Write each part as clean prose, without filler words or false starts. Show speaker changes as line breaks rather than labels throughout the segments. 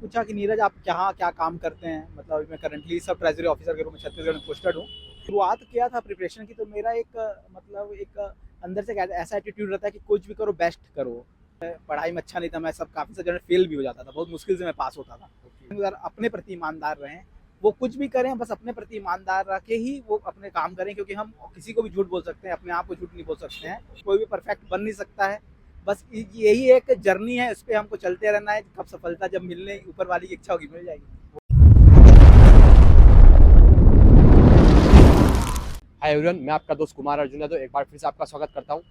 पूछा कि नीरज आप क्या क्या काम करते हैं? मतलब अभी मैं करंटली सब ट्रेजरी ऑफिसर के रूप में छत्तीसगढ़ में पोस्टेड हूँ। शुरुआत किया था प्रिपरेशन की, तो मेरा एक मतलब एक अंदर से एक ऐसा एटीट्यूड रहता है कि कुछ भी करो बेस्ट करो। पढ़ाई में अच्छा नहीं था, मैं सब काफ़ी सारी जगह फेल भी हो जाता था, बहुत मुश्किल से मैं पास होता था। अगर अपने प्रति ईमानदार रहें, वो कुछ भी करें बस अपने प्रति ईमानदार रह के ही वो अपने काम करें, क्योंकि हम किसी को भी झूठ बोल सकते हैं, अपने आप को झूठ नहीं बोल सकते हैं। कोई भी परफेक्ट बन नहीं सकता है। बस यही एक जर्नी है, इस पे हमको चलते रहना है। कब सफलता जब मिलने ऊपर वाली की इच्छा होगी मिल जाएगी।
हाय एवरीवन, मैं आपका दोस्त कुमार अर्जुन है। तो एक बार फिर से आपका स्वागत करता हूँ।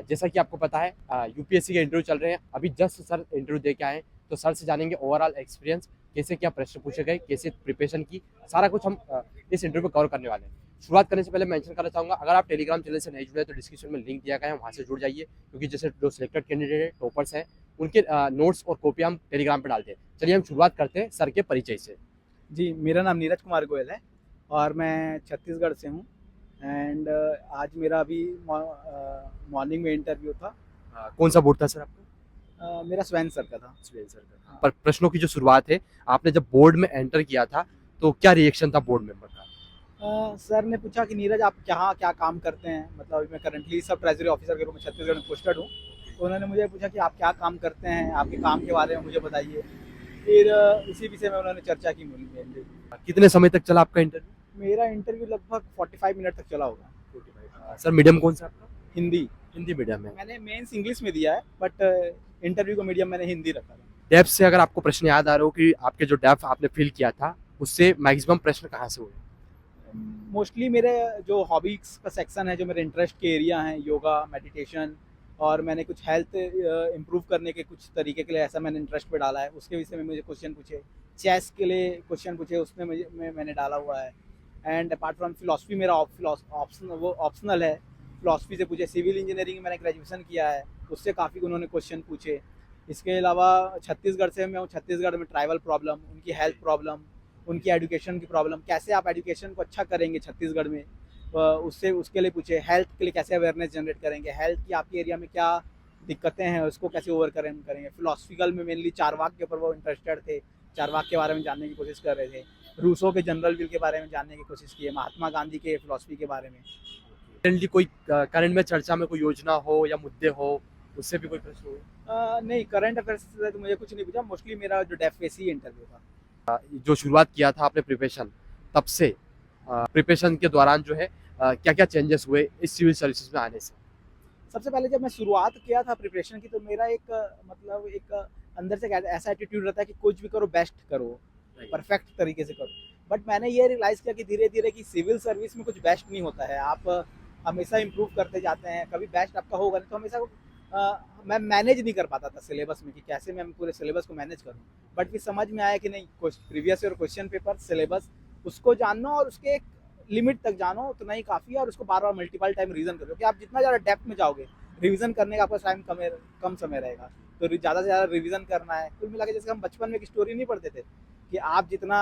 जैसा कि आपको पता है, यूपीएससी के इंटरव्यू चल रहे हैं। अभी जस्ट सर इंटरव्यू दे के आए हैं, तो सर से जानेंगे ओवरऑल एक्सपीरियंस, कैसे क्या प्रश्न पूछे गए, कैसे प्रिपरेशन की, सारा कुछ हम इस इंटरव्यू में कवर करने वाले हैं। शुरुआत करने से पहले मेंशन करना चाहूँगा, अगर आप टेलीग्राम चैनल से नहीं जुड़े तो डिस्क्रिप्शन में लिंक दिया गया है, वहाँ से जुड़ जाइए। क्योंकि जैसे जो सिलेक्टेड कैंडिडेट है, टॉपर्स हैं, उनके नोट्स और कॉपी हम टेलीग्राम पर डालते हैं। चलिए हम शुरुआत करते हैं सर के परिचय से।
जी, मेरा नाम नीरज कुमार गोयल है और मैं छत्तीसगढ़ से हूँ। एंड आज मेरा अभी मॉर्निंग में इंटरव्यू था।
कौन सा बोर्ड था सर आपका?
मेरा स्वयं सर का था।
पर प्रश्नों की जो शुरुआत है, आपने जब बोर्ड में एंटर किया था तो क्या रिएक्शन था बोर्ड मेंबर का?
सर ने पूछा कि नीरज आप क्या क्या काम करते हैं? मतलब अभी मैं करंटली सब ट्रेजरी ऑफिसर के रूप में छत्तीसगढ़ में पोस्टेड हूँ। तो उन्होंने मुझे पूछा कि आप क्या काम करते हैं, आपके काम के बारे में मुझे बताइए। फिर इसी विषय में उन्होंने चर्चा की मेनली।
कितने समय तक चला आपका इंटरव्यू?
मेरा इंटरव्यू लगभग 45 मिनट तक चला होगा।
सर मीडियम कौन सा आपका?
हिंदी।
हिंदी मीडियम है।
मैंने मेंस इंग्लिश में दिया है, बट इंटरव्यू का मीडियम मैंने हिंदी रखा था।
डेप्थ से अगर आपको प्रश्न याद आ रहा हो कि आपके जो डेप्थ आपने फिल किया था, उससे मैक्सिमम प्रश्न कहाँ से हुए?
मोस्टली मेरे जो हॉबीज का सेक्शन है, जो मेरे इंटरेस्ट के एरिया हैं, योगा, मेडिटेशन, और मैंने कुछ हेल्थ इम्प्रूव करने के कुछ तरीके के लिए ऐसा मैंने इंटरेस्ट पे डाला है। उसके विषय में मुझे क्वेश्चन पूछे। चेस के लिए क्वेश्चन पूछे, उसमें मैंने डाला हुआ है। एंड अपार्ट फ्रॉम फिलोसफी मेरा ऑप्शनल है। फिलोसफी से पूछे। सिविल इंजीनियरिंग में मैंने ग्रेजुएशन किया है, उससे काफ़ी उन्होंने क्वेश्चन पूछे। इसके अलावा छत्तीसगढ़ से मैं हूँ। छत्तीसगढ़ में ट्राइबल प्रॉब्लम, उनकी हेल्थ प्रॉब्लम, उनकी एजुकेशन की प्रॉब्लम, कैसे आप एजुकेशन को अच्छा करेंगे छत्तीसगढ़ में, उससे उसके लिए पूछे। हेल्थ के लिए कैसे अवेयरनेस जनरेट करेंगे, हेल्थ की आपके एरिया में क्या दिक्कतें हैं उसको कैसे ओवरकम करेंगे। फिलोसफिकल में मेनली चारवाक के ऊपर वो इंटरेस्टेड थे। चारवाक के बारे में जानने की कोशिश कर रहे थे। रूसो के जनरल विल के बारे में जानने की कोशिश की है। महात्मा गांधी के फिलोसफी के बारे में।
Currently कोई करंट में चर्चा में कोई योजना हो या मुद्दे हो, उससे भी कोई प्रश्न हुए?
नहीं, करंट अफेयर्स से तो मुझे कुछ नहीं पूछा। मोस्टली मेरा जो डेफेसी इंटरव्यू था।
जो शुरुआत किया था आपने प्रिपरेशन, तब से प्रिपरेशन के दौरान जो है क्या क्या चेंजेस हुए इस सिविल सर्विसेज में आने से?
सबसे पहले जब मैं शुरुआत किया था प्रिपरेशन की, तो मेरा एक मतलब एक अंदर से एक ऐसा एटीट्यूड रहता है कि कुछ भी करो बेस्ट करो, परफेक्ट तरीके से करो। बट मैंने ये रियलाइज़ किया कि धीरे धीरे कि सिविल सर्विस में कुछ बेस्ट नहीं होता है। आप हमेशा इम्प्रूव करते जाते हैं, कभी बेस्ट आपका होगा नहीं। तो हमेशा मैं मैनेज नहीं कर पाता था सिलेबस में कि कैसे मैं पूरे सिलेबस को मैनेज करूँ। बट फिर समझ में आया कि नहीं, previous year question paper, syllabus, उसको जानना और उसके एक लिमिट तक जानो, उतना ही काफ़ी है। और उसको बार बार मल्टीपल टाइम रिवीजन करो, क्योंकि आप जितना ज़्यादा डेप्थ में जाओगे, रिवीजन करने का आपका टाइम कम समय रहेगा। तो ज़्यादा से ज़्यादा रिवीजन करना है। कुल मिला के जैसे हम बचपन में एक स्टोरी नहीं पढ़ते थे कि आप जितना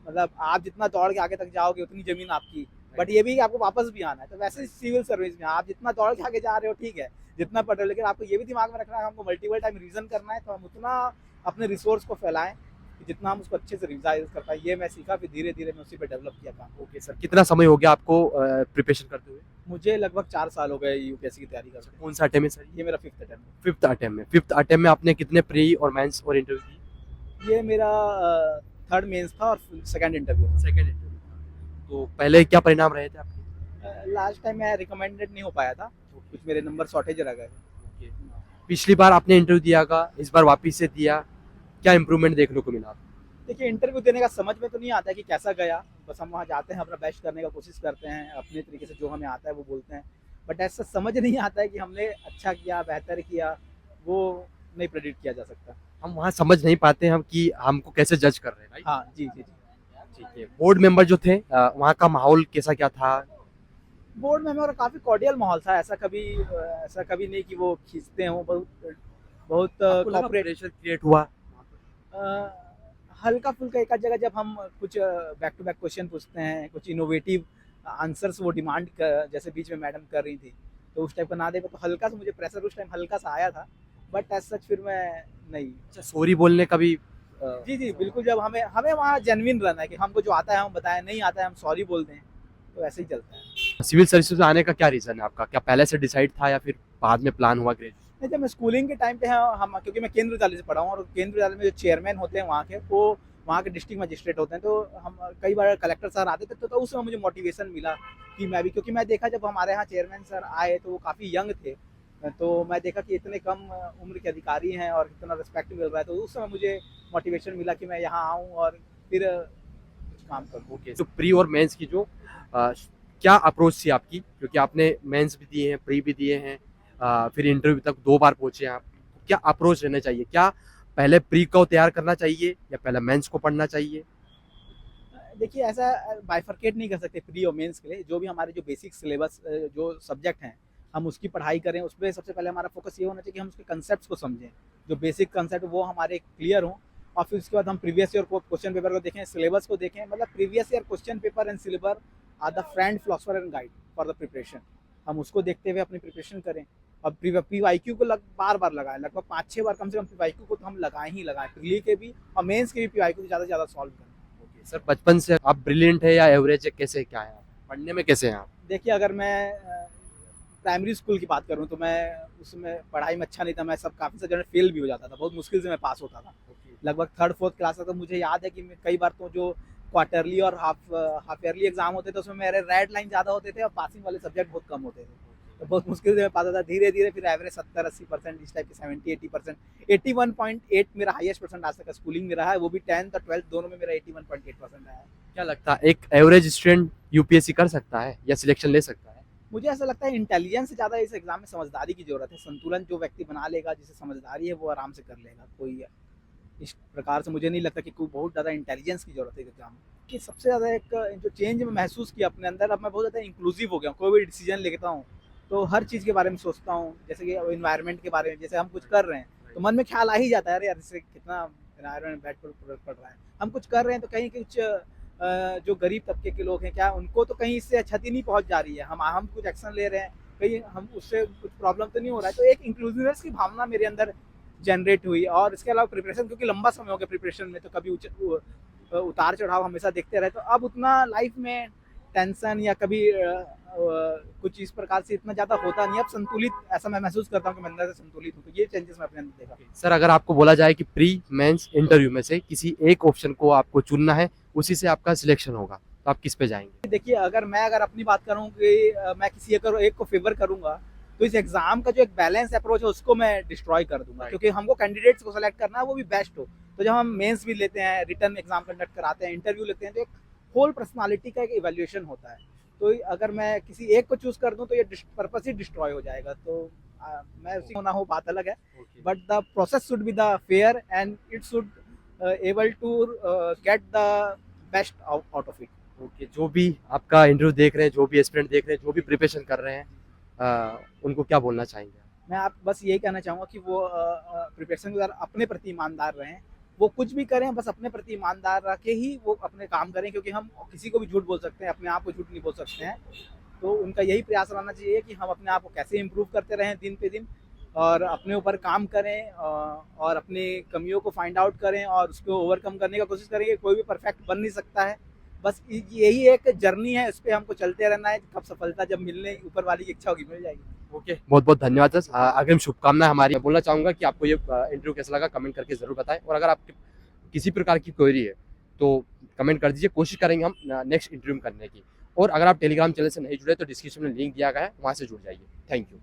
मतलब आप जितना दौड़ के आगे तक जाओगे उतनी ज़मीन आपकी, बट ये भी कि आपको वापस भी आना है। तो वैसे सिविल सर्विस में आप जितना दौड़ के आगे जा रहे हो ठीक है, जितना पढ़ रहे हो, लेकिन आपको ये भी दिमाग में रखना है हमको मल्टीपल टाइम रिवीजन करना है। तो हम उतना अपने रिसोर्स को फैलाएं कि जितना हम उसको अच्छे से रिवाइज कर पाए। ये मैं सीखा, फिर धीरे धीरे मैं उसी पर डेवलप किया काम।
ओके सर, कितना समय हो गया आपको प्रिपरेशन करते हुए?
मुझे लगभग 4 साल हो गए यूपीएससी की तैयारी करते हैं।
कौन सा अटेम्प्ट है सर?
ये मेरा फिफ्थ अटेम्प्ट है।
फिफ्थ अटेम्प्ट में आपने कितने प्री और मेंस और इंटरव्यू दिए?
ये मेरा थर्ड मेंस था और सेकंड इंटरव्यू था।
Second interview. तो पहले क्या परिणाम रहे थे आपके?
लास्ट टाइम मैं रिकमेंडेड नहीं हो पाया था, कुछ मेरे नंबर शॉर्टेज रह गए।
ओके। पिछली बार आपने इंटरव्यू दिया का, इस बार वापिस से दिया, क्या इम्प्रूवमेंट देखने को मिला?
देखिए, इंटरव्यू देने का समझ में तो नहीं आता है कि कैसा गया। बस हम वहाँ जाते हैं, अपना बेस्ट करने का कोशिश करते हैं, अपने तरीके से जो हमें आता है वो बोलते हैं। बट ऐसा समझ नहीं आता है कि हमने अच्छा किया, बेहतर किया, वो नहीं प्रेडिक्ट किया जा सकता।
हम वहाँ समझ नहीं पाते हम कि हमको कैसे जज कर रहे हैं, राइट?
हाँ जी जी जी।
ठीक है। बोर्ड मेंबर जो थे, वहाँ का माहौल कैसा क्या था?
बोर्ड में हमारा काफ़ी कॉर्डियल माहौल था। ऐसा कभी नहीं कि वो खींचते हों। बहुत बहुत
आपको लगा
कॉपरेट।
प्रेशर क्रिएट हुआ?
हल्का फुल्का एक आध जगह जब हम कुछ बैक टू बैक क्वेश्चन पूछते हैं, कुछ इनोवेटिव आंसर्स वो डिमांड कर, जैसे बीच में मैडम कर रही थी, तो उस टाइप का ना दे पाए, तो हल्का सा मुझे प्रेशर उस टाइम हल्का सा आया था। बट एज सच फिर मैं नहीं।
अच्छा, सॉरी बोलने का भी
जी जी बिल्कुल, जब हमें हमें वहाँ जेन्युइन रहना है कि हमको जो आता है हम बताएं, नहीं आता है हम सॉरी बोल दें, तो ऐसे ही चलता है।
सिविल सर्विसेज में आने का क्या रीज़न है आपका? क्या पहले से डिसाइड था या फिर बाद में प्लान हुआ ग्रेजुएशन?
नहीं, जब मैं स्कूलिंग के टाइम पे हम क्योंकि मैं केंद्र विद्यालय से पढ़ा हूँ और केंद्र विद्यालय में जो चेयरमैन होते हैं वहाँ के, वो वहाँ के डिस्ट्रिक्ट मजिस्ट्रेट होते हैं, तो हम कई बार कलेक्टर सर आते थे, तो उस समय मुझे मोटिवेशन मिला कि मैं भी, क्योंकि मैं देखा जब हमारे यहाँ चेयरमैन सर आए तो वो काफ़ी यंग थे, तो मैं देखा कि इतने कम उम्र के अधिकारी हैं और इतना रिस्पेक्ट मिल रहा है, तो उस समय मुझे मोटिवेशन मिला कि मैं यहाँ आऊँ और फिर कुछ काम करूँ।
ओके, तो प्री और मेंस की जो अ, क्या अप्रोच थी आपकी? क्योंकि आपने मेंस भी दिए हैं, प्री भी दिए हैं, फिर इंटरव्यू तक 2 बार पहुँचे हैं आप। क्या अप्रोच रहना चाहिए? क्या पहले प्री को तैयार करना चाहिए या पहले मेंस को पढ़ना चाहिए?
देखिए ऐसा बाइफरकेट नहीं कर सकते प्री और मेंस के लिए, जो भी हमारे जो बेसिक सिलेबस जो सब्जेक्ट हैं हम उसकी पढ़ाई करें, उसमें सबसे पहले हमारा फोकस ये होना चाहिए कि हम उसके कंसेप्ट को समझें, जो बेसिक कंसेप्ट वो हमारे क्लियर हों, और फिर उसके बाद हम प्रीवियस ईयर को क्वेश्चन पेपर को देखें, सिलेबस को देखें, मतलब previous year question paper and syllabus are the friend philosopher and guide for the preparation. हम उसको देखते हुए अपनी प्रिपरेशन करें। अब पीवाईक्यू को बार बार लगाएं, लगभग 5-6 बार कम से कम पीवाईक्यू को तो हम लगाएं ही लगाएं, प्रीली के भी और मेंस के भी पीवाईक्यू ज़्यादा से ज़्यादा सॉल्व करें।
ओके, सर बचपन से आप ब्रिलियंट है या एवरेज है, कैसे क्या है आप? पढ़ने में कैसे हैं आप?
देखिए अगर मैं प्राइमरी स्कूल की बात करूँ तो मैं उसमें पढ़ाई में अच्छा नहीं था, मैं सब काफ़ी सारे फेल भी हो जाता था, बहुत मुश्किल से मैं पास होता था। लगभग 3rd-4th क्लास तक तो मुझे याद है कि मैं कई बार तो जो क्वार्टरली और हाफ ईयरली एग्जाम होते थे उसमें मेरे रेड लाइन ज़्यादा होते थे और पासिंग वाले सब्जेक्ट बहुत कम होते थे, तो बहुत मुश्किल से मैं पास होता था। धीरे धीरे फिर एवरेज 70-80% इस टाइप के 70-80%, 81.8 मेरा हाईएस्ट परसेंट आज तक का स्कूलिंग में रहा है, वो भी 10th और 12th दोनों में मेरा 81.8% आया है।
क्या लगता है एक एवरेज स्टूडेंट यूपीएससी कर सकता है या सिलेक्शन ले सकता है?
मुझे ऐसा लगता है इंटेलिजेंस से ज़्यादा इस एग्जाम में समझदारी की ज़रूरत है। संतुलन जो व्यक्ति बना लेगा, जिसे समझदारी है, वो आराम से कर लेगा। कोई इस प्रकार से मुझे नहीं लगता कि कोई बहुत ज़्यादा इंटेलिजेंस की ज़रूरत है एग्जाम में। कि सबसे ज़्यादा एक जो चेंज मैं महसूस किया अपने अंदर, अब मैं बहुत ज़्यादा इंक्लूसिव हो गया हूँ। कोई भी डिसीजन लेता हूँ तो हर चीज़ के बारे में सोचता हूँ, जैसे कि इन्वायरमेंट के बारे में, जैसे हम कुछ कर रहे हैं तो मन में ख्याल आ ही जाता है, अरे यार इससे कितना इन्वायरमेंट बैड पड़ रहा है। हम कुछ कर रहे हैं तो कहीं कुछ जो गरीब तबके के लोग हैं, क्या उनको तो कहीं इससे क्षति नहीं पहुंच जा रही है, हम कुछ एक्शन ले रहे हैं, कहीं हम उससे कुछ प्रॉब्लम तो नहीं हो रहा है। तो एक इंक्लूसिवनेस की भावना मेरे अंदर जनरेट हुई। और इसके अलावा प्रिपरेशन, क्योंकि लंबा समय हो गया प्रिपरेशन में, तो कभी उतार चढ़ाव हमेशा देखते रहे, तो अब उतना लाइफ में टेंशन या कभी कुछ इस प्रकार से इतना ज़्यादा होता नहीं। अब संतुलित ऐसा मैं महसूस करता हूँ कि मैं अंदर से संतुलित हूँ, तो ये चेंजेस मैं अपने अंदर देखा।
सर अगर आपको बोला जाए कि प्री मेंस इंटरव्यू में से किसी एक ऑप्शन को आपको चुनना है, उसी से आपका सिलेक्शन होगा, तो आप किस पे जाएंगे?
देखिए अगर अपनी बात करूँ कि मैं किसी एक को फेवर करूंगा, तो इस एग्जाम का जो एक बैलेंस अप्रोच है उसको मैं डिस्ट्रॉय कर दूंगा, क्योंकि हमको कैंडिडेट्स को सेलेक्ट करना है वो भी बेस्ट हो। तो जब हम मेंस भी लेते हैं, रिटर्न एग्जाम कंडक्ट कराते हैं, इंटरव्यू लेते हैं, तो एक होल पर्सनालिटी का एक इवैल्यूएशन होता है। तो अगर मैं किसी एक को चूज कर दूं तो ये पर्पस ही डिस्ट्रॉय हो जाएगा। तो मैं उसी को ना हो बात अलग है, but the process should be the fair and it should able to get the best out of it.
Okay, जो भी आपका इंटरव्यू देख रहे हैं, जो भी एस्पिरेंट देख रहे हैं, जो भी प्रिपरेशन कर रहे हैं, उनको क्या बोलना चाहेंगे?
मैं आप बस यही कहना चाहूँगा कि वो प्रिपरेशन के दौरान अपने प्रति ईमानदार रहें। वो कुछ भी करें, बस अपने प्रति ईमानदार रह के ही वो अपने काम करें, क्योंकि हम किसी को भी झूठ बोल सकते हैं, अपने आप को झूठ नहीं बोल सकते हैं। तो उनका यही प्रयास रहना चाहिए कि हम अपने आप को कैसे इम्प्रूव करते रहें दिन पे दिन, और अपने ऊपर काम करें, और अपनी कमियों को फाइंड आउट करें और उसको ओवरकम करने का कोशिश करें। कोई भी परफेक्ट बन नहीं सकता है, बस यही एक जर्नी है, इस पे हमको चलते रहना है। कब सफलता जब मिलने ऊपर वाली की इच्छा होगी मिल जाएगी।
ओके, बहुत बहुत धन्यवाद सर। अग्रिम शुभकामनाएं हमारी। मैं बोलना चाहूँगा कि आपको ये इंटरव्यू कैसा लगा, कमेंट करके ज़रूर बताएं, और अगर आपकी किसी प्रकार की क्वेरी है तो कमेंट कर दीजिए, कोशिश करेंगे हम नेक्स्ट इंटरव्यू करने की। और अगर आप टेलीग्राम चैनल से नहीं जुड़े तो डिस्क्रिप्शन में लिंक दिया गया है, वहाँ से जुड़ जाइए। Thank you.